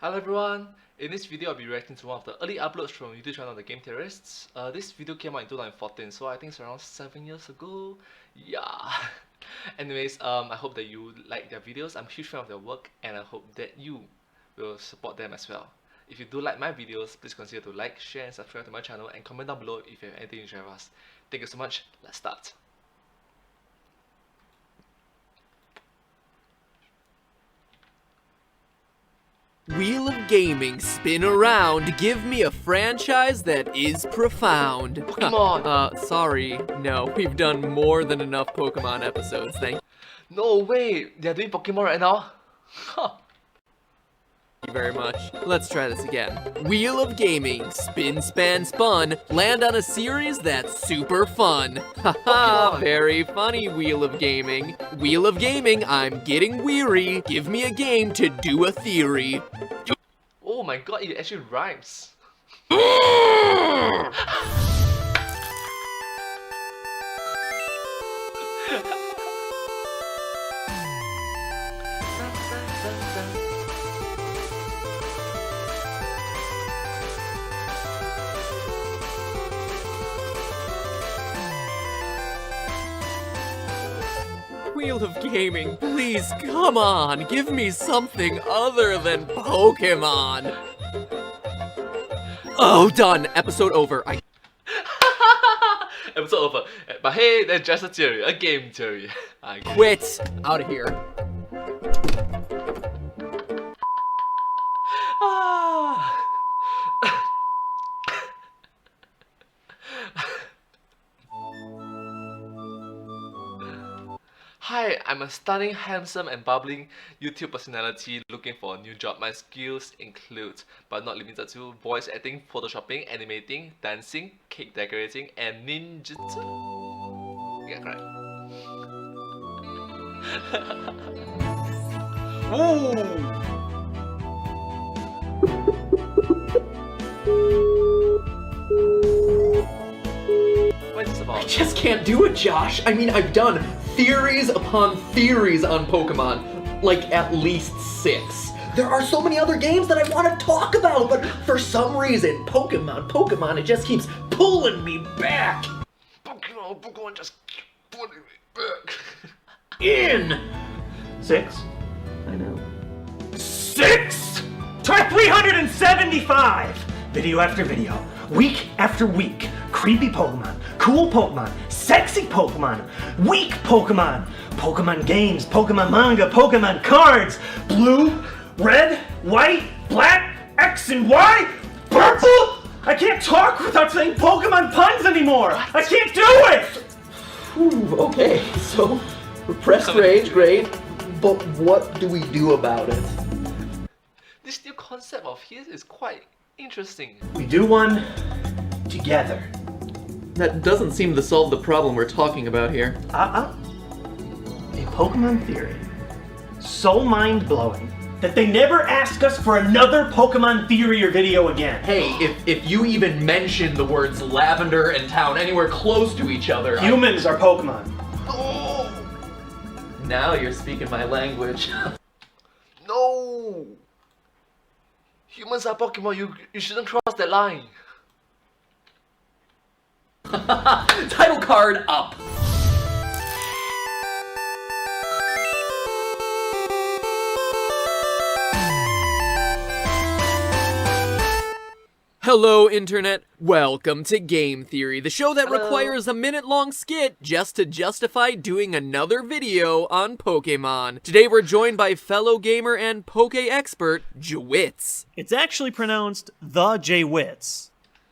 Hello everyone, in this video I'll be reacting to one of the early uploads from YouTube channel The Game Theorists. This video came out in 2014, so I think it's around 7 years ago. Yeah. Anyways, I hope that you like their videos. I'm a huge fan of their work and I hope that you will support them as well. If you do like my videos, please consider to like, share and subscribe to my channel and comment down below if you have anything to share with us. Thank you so much, let's start. Wheel of Gaming, spin around, give me a franchise that is profound. Pokemon! Sorry, no, we've done more than enough Pokemon episodes, thank No way, they're doing Pokemon right now? you very much. Let's try this again. Wheel of Gaming, spin, span, spun, land on a series that's super fun. Haha, very funny, Wheel of Gaming. Wheel of Gaming, I'm getting weary. Give me a game to do a theory. Oh my god, it actually rhymes. Wheel of Gaming, please, come on, give me something other than Pokemon. Oh, done. Episode over. Episode over. But hey, that's just a theory, a game theory. I Quit. Out of here. Hi, I'm a stunning, handsome and bubbling YouTube personality looking for a new job. My skills include, but not limited to, voice acting, photoshopping, animating, dancing, cake decorating, and ninjutsu. Yeah, correct. Ooh! What is this about? I just can't do it, Josh. I mean, I've done theories upon theories on Pokemon, like at least 6. There are so many other games that I want to talk about, but for some reason, Pokemon, it just keeps pulling me back. Pokemon just keep pulling me back. In 6? I know. 6! Try 375! Video after video, week after week. Creepy Pokemon, cool Pokemon, sexy Pokemon, weak Pokemon, Pokemon games, Pokemon manga, Pokemon cards, blue, red, white, black, X and Y, purple! I can't talk without saying Pokemon puns anymore! I can't do it! Ooh, okay, so repressed rage, great, but what do we do about it? This new concept of his is quite interesting. We do one together. That doesn't seem to solve the problem we're talking about here. A Pokemon theory so mind-blowing that they never ask us for another Pokemon theory or video again. Hey, if you even mention the words lavender and town anywhere close to each other, Humans are Pokemon. Oh! Now you're speaking my language. No! Humans are Pokemon, you shouldn't cross that line. Title card up. Hello, Internet. Welcome to Game Theory, the show that requires a minute-long skit just to justify doing another video on Pokemon. Today we're joined by fellow gamer and Poke expert, Jwits. It's actually pronounced the Jwits.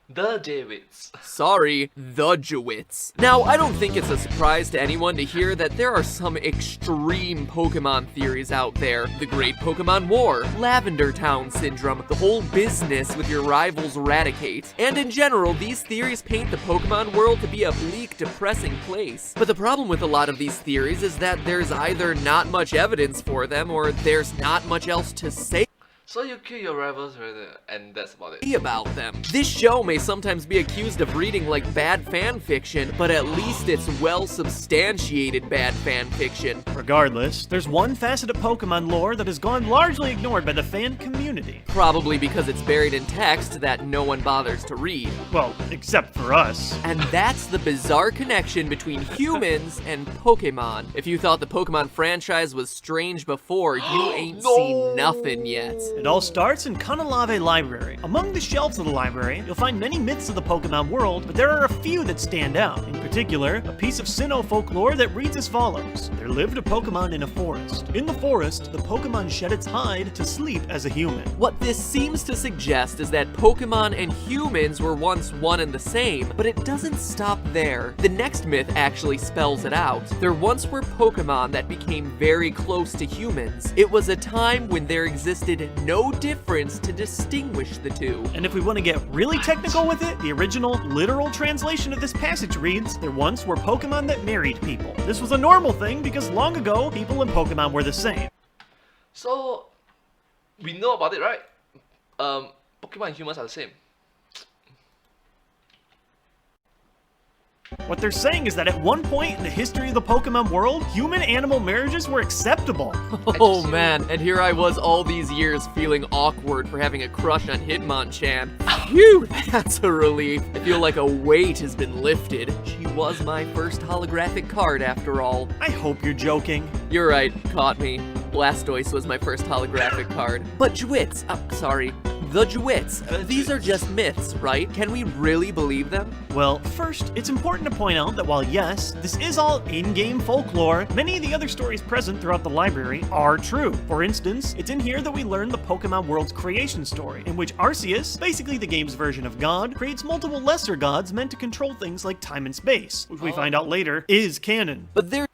The Davids. Sorry, the Jwits. Now, I don't think it's a surprise to anyone to hear that there are some extreme Pokemon theories out there. The Great Pokemon War, Lavender Town Syndrome, the whole business with your rivals Raticate. And in general, these theories paint the Pokemon world to be a bleak, depressing place. But the problem with a lot of these theories is that there's either not much evidence for them or there's not much else to say. So you kill your rivals right there, and that's about it. About them. This show may sometimes be accused of reading like bad fan fiction, but at least it's well substantiated bad fan fiction. Regardless, there's one facet of Pokemon lore that has gone largely ignored by the fan community. Probably because it's buried in text that no one bothers to read. Well, except for us. And that's the bizarre connection between humans and Pokemon. If you thought the Pokemon franchise was strange before, you ain't seen nothing yet. It all starts in Kanalave Library. Among the shelves of the library, you'll find many myths of the Pokemon world, but there are a few that stand out. In particular, a piece of Sinnoh folklore that reads as follows. There lived a Pokemon in a forest. In the forest, the Pokemon shed its hide to sleep as a human. What this seems to suggest is that Pokemon and humans were once one and the same, but it doesn't stop there. The next myth actually spells it out. There once were Pokemon that became very close to humans. It was a time when there existed no difference to distinguish the two. And if we want to get really technical with it, the original, literal translation of this passage reads, there once were Pokemon that married people. This was a normal thing because long ago, people and Pokemon were the same. So we know about it, right? Pokemon and humans are the same. What they're saying is that at one point in the history of the Pokemon world, human-animal marriages were acceptable. Oh man, and here I was all these years feeling awkward for having a crush on Hitmonchan. Phew, that's a relief. I feel like a weight has been lifted. She was my first holographic card after all. I hope you're joking. You're right, caught me. Blastoise was my first holographic card. But Jewits, the Jewits, these are just myths, right? Can we really believe them? Well, first, it's important to point out that while yes, this is all in-game folklore, many of the other stories present throughout the library are true. For instance, it's in here that we learn the Pokemon world's creation story, in which Arceus, basically the game's version of God, creates multiple lesser gods meant to control things like time and space, which we find out later is canon. But there's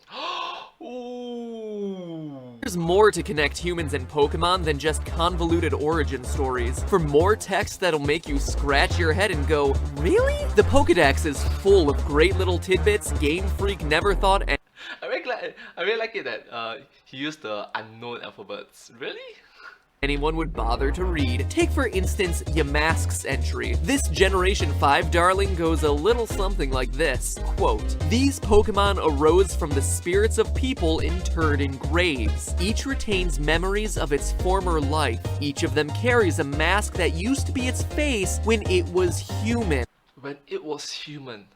more to connect humans and Pokemon than just convoluted origin stories. For more text that'll make you scratch your head and go, really? The Pokedex is full of great little tidbits Game Freak never thought I really like it that he used the unknown alphabets. Really? anyone would bother to read. Take for instance Yamask's entry. This Generation 5 darling goes a little something like this, quote, "These Pokemon arose from the spirits of people interred in graves. Each retains memories of its former life. Each of them carries a mask that used to be its face when it was human." When it was human.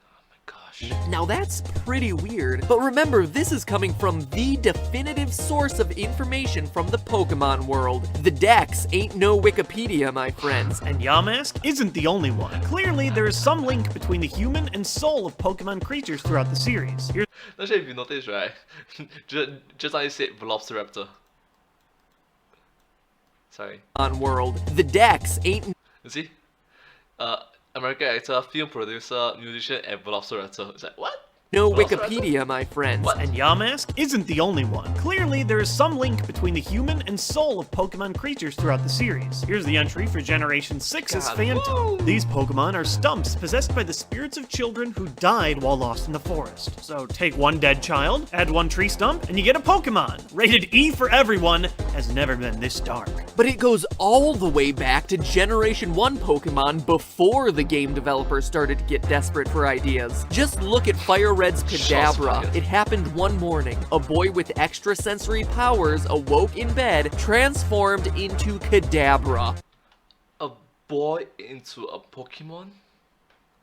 Gosh. Now that's pretty weird, but remember this is coming from the definitive source of information from the Pokemon world. The Dex ain't no Wikipedia, my friends. And Yamask isn't the only one. Clearly, there is some link between the human and soul of Pokemon creatures throughout the series. Not sure if you noticed, right? just like I said, Velociraptor. Sorry. On world, the Dex ain't. You see? American actor, film producer, musician, and Velociraptor. It's like, what? No Velociraptor? Wikipedia, my friends. What? And Yamask isn't the only one. Clearly, there is some link between the human and soul of Pokemon creatures throughout the series. Here's the entry for Generation 6's God, Phantom. woo! These Pokemon are stumps possessed by the spirits of children who died while lost in the forest. So take one dead child, add one tree stump, and you get a Pokemon. Rated E for everyone, has never been this dark. But it goes all the way back to Generation 1 Pokemon before the game developers started to get desperate for ideas. Just look at Fire Red's Kadabra. It happened one morning. A boy with extrasensory powers awoke in bed, transformed into Kadabra. A boy into a Pokemon?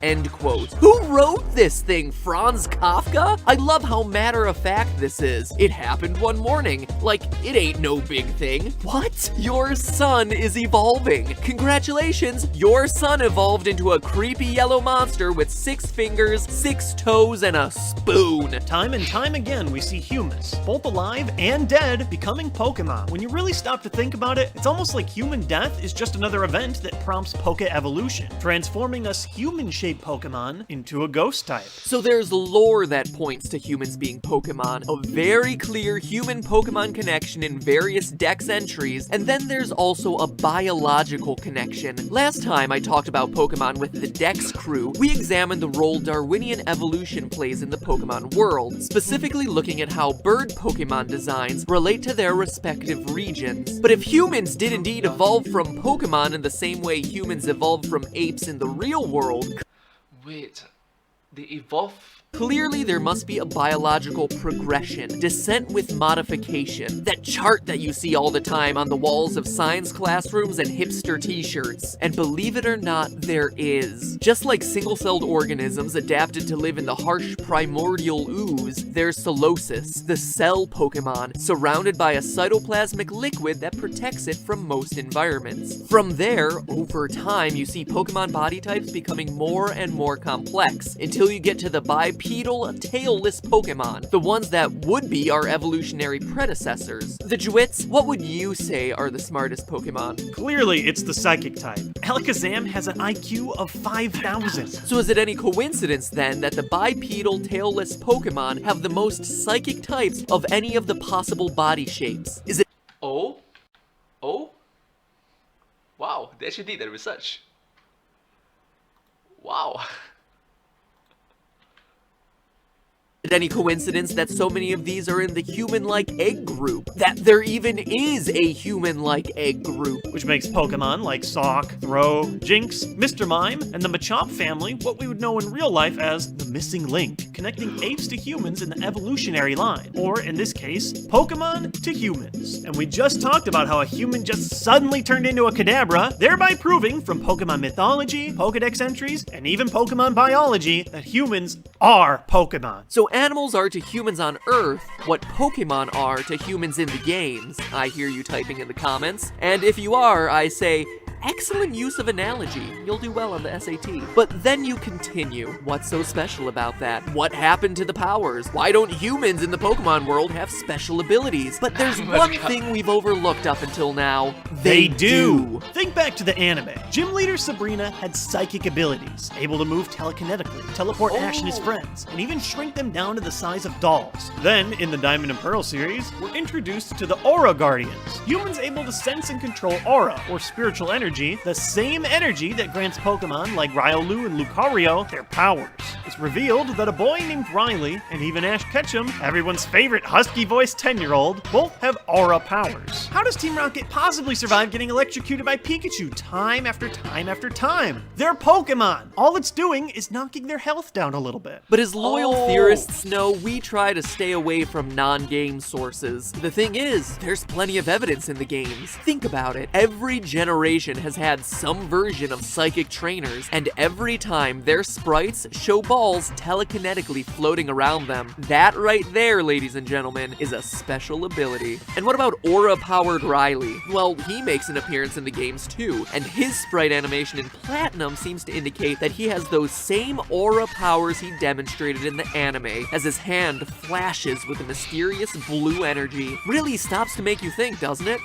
End quote. Who wrote this thing, Franz Kafka? I love how matter-of-fact this is. It happened one morning. Like, it ain't no big thing. What? Your son is evolving. Congratulations, your son evolved into a creepy yellow monster with 6 fingers, 6 toes, and a spoon. Time and time again, we see humans, both alive and dead, becoming Pokemon. When you really stop to think about it, it's almost like human death is just another event that prompts Poke evolution, transforming us human-shaped landscape Pokemon into a ghost type. So there's lore that points to humans being Pokemon, a very clear human-Pokemon connection in various Dex entries, and then there's also a biological connection. Last time I talked about Pokemon with the Dex crew, we examined the role Darwinian evolution plays in the Pokemon world, specifically looking at how bird Pokemon designs relate to their respective regions. But if humans did indeed evolve from Pokemon in the same way humans evolved from apes in the real world, Wait, they evolve? clearly there must be a biological progression, descent with modification. That chart that you see all the time on the walls of science classrooms and hipster t-shirts. And believe it or not, there is. Just like single-celled organisms adapted to live in the harsh primordial ooze, there's Solosis, the cell Pokemon, surrounded by a cytoplasmic liquid that protects it from most environments. From there, over time, you see Pokemon body types becoming more and more complex, until you get to the bipedal, tailless Pokemon, the ones that would be our evolutionary predecessors. The Jewits, what would you say are the smartest Pokemon? Clearly, it's the psychic type. Alakazam has an IQ of 5,000. So is it any coincidence then that the bipedal, tailless Pokemon have the most psychic types of any of the possible body shapes? Is it Oh? Oh? Wow, they actually did that research. Wow. any coincidence that so many of these are in the human-like egg group? That there even is a human-like egg group? Which makes Pokemon like Sock, Throw, Jinx, Mr. Mime, and the Machop family what we would know in real life as the missing link, connecting apes to humans in the evolutionary line, or in this case, Pokemon to humans. And we just talked about how a human just suddenly turned into a Kadabra, thereby proving from Pokemon mythology, Pokedex entries, and even Pokemon biology that humans are Pokemon. So animals are to humans on Earth what Pokemon are to humans in the games. I hear you typing in the comments. And if you are, I say, excellent use of analogy. You'll do well on the SAT. But then you continue. What's so special about that? What happened to the powers? Why don't humans in the Pokemon world have special abilities? But there's one thing we've overlooked up until now. They do. Think back to the anime. Gym leader Sabrina had psychic abilities, able to move telekinetically, teleport Ash and his friends, and even shrink them down to the size of dolls. Then, in the Diamond and Pearl series, we're introduced to the Aura Guardians, humans able to sense and control aura, or spiritual energy, the same energy that grants Pokemon like Riolu and Lucario their powers. It's revealed that a boy named Riley, and even Ash Ketchum, everyone's favorite husky-voiced 10-year-old, both have aura powers. How does Team Rocket possibly survive getting electrocuted by Pikachu time after time after time? They're Pokemon! All it's doing is knocking their health down a little bit. But as loyal theorists know, we try to stay away from non-game sources. The thing is, there's plenty of evidence in the games. Think about it. Every generation has had some version of psychic trainers, and every time their sprites show balls telekinetically floating around them. That right there, ladies and gentlemen, is a special ability. And what about aura-powered Riley? Well, he makes an appearance in the games too, and his sprite animation in Platinum seems to indicate that he has those same aura powers he demonstrated in the anime, as his hand flashes with a mysterious blue energy. Really stops to make you think, doesn't it?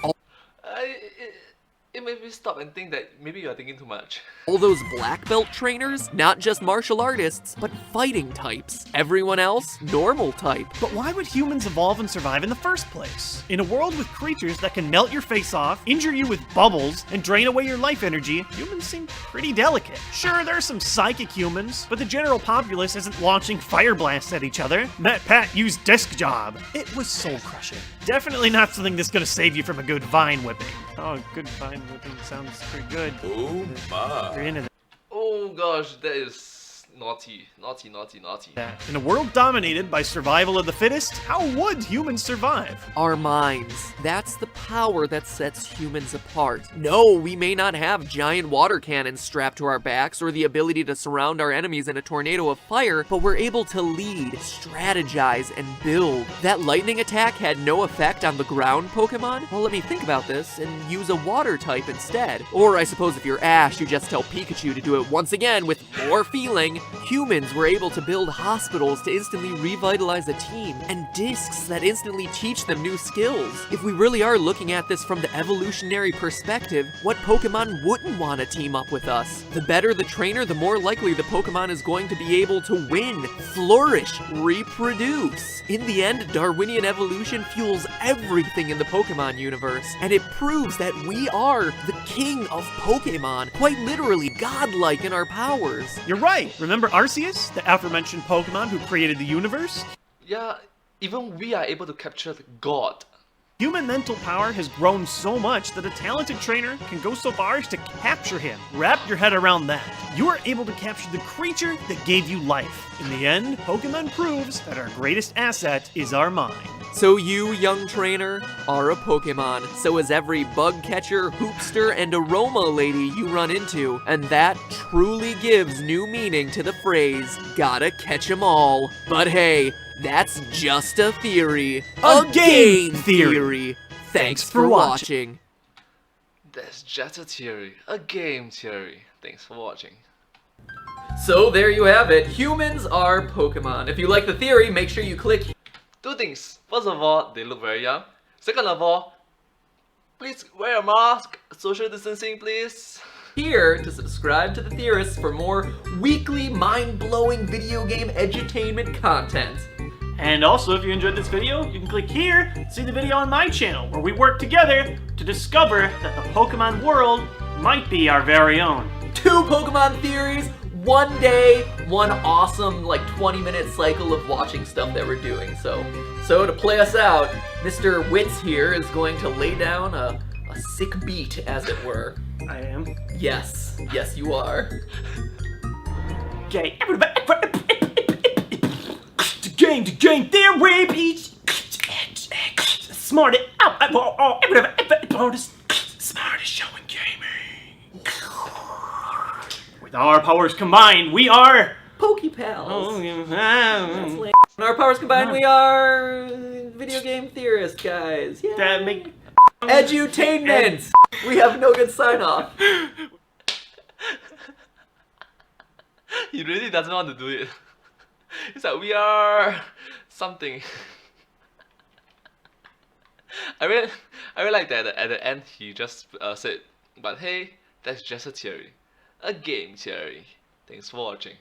It made me stop and think that maybe you're thinking too much. All those black belt trainers, not just martial artists, but fighting types. Everyone else, normal type. But why would humans evolve and survive in the first place? In a world with creatures that can melt your face off, injure you with bubbles, and drain away your life energy, humans seem pretty delicate. Sure, there are some psychic humans, but the general populace isn't launching fire blasts at each other. Matt Pat used Disc Job. It was soul crushing. Definitely not something that's gonna save you from a good vine whipping. Oh, good vine whipping sounds pretty good. Oh my. You're into that. Oh gosh, that is naughty. Naughty, naughty, naughty. In a world dominated by survival of the fittest, how would humans survive? Our minds. That's the power that sets humans apart. No, we may not have giant water cannons strapped to our backs or the ability to surround our enemies in a tornado of fire, but we're able to lead, strategize, and build. That lightning attack had no effect on the ground Pokemon? Well, let me think about this and use a water type instead. Or I suppose if you're Ash, you just tell Pikachu to do it once again with more feeling. Humans were able to build hospitals to instantly revitalize a team, and discs that instantly teach them new skills. If we really are looking at this from the evolutionary perspective, what Pokemon wouldn't want to team up with us? The better the trainer, the more likely the Pokemon is going to be able to win, flourish, reproduce. In the end, Darwinian evolution fuels everything in the Pokemon universe, and it proves that we are the king of Pokemon, quite literally godlike in our powers. You're right. Remember Arceus, the aforementioned Pokemon who created the universe? Yeah, even we are able to capture the god. Human mental power has grown so much that a talented trainer can go so far as to capture him. Wrap your head around that. You are able to capture the creature that gave you life. In the end, Pokemon proves that our greatest asset is our mind. So you, young trainer, are a Pokemon. So is every bug catcher, hoopster, and aroma lady you run into. And that truly gives new meaning to the phrase, gotta catch 'em all. But hey, that's just a theory. A game theory. Thanks for watching. That's just a theory, a game theory. Thanks for watching. So there you have it. Humans are Pokemon. If you like the theory, make sure you click. Two things. First of all, they look very young. Second of all, please wear a mask. Social distancing, please. Here to subscribe to the Theorists for more weekly mind-blowing video game edutainment content. And also, if you enjoyed this video, you can click here to see the video on my channel, where we work together to discover that the Pokemon world might be our very own. 2 Pokemon theories, 1 day, 1 awesome, like 20-minute cycle of watching stuff that we're doing. So to play us out, Mr. Witz here is going to lay down a sick beat, as it were. I am. Yes, you are. Okay, the game theory, please. Smart smartest show in gaming. With our powers combined, we are Pokepals. Oh, That's lame. When our powers combined, we are video game theorists, guys. Yay. that make Edutainment! We have no good sign-off. He really doesn't want to do it. It's like, we are something. I really like that at the end he just said, but hey, that's just a theory. A game theory. Thanks for watching.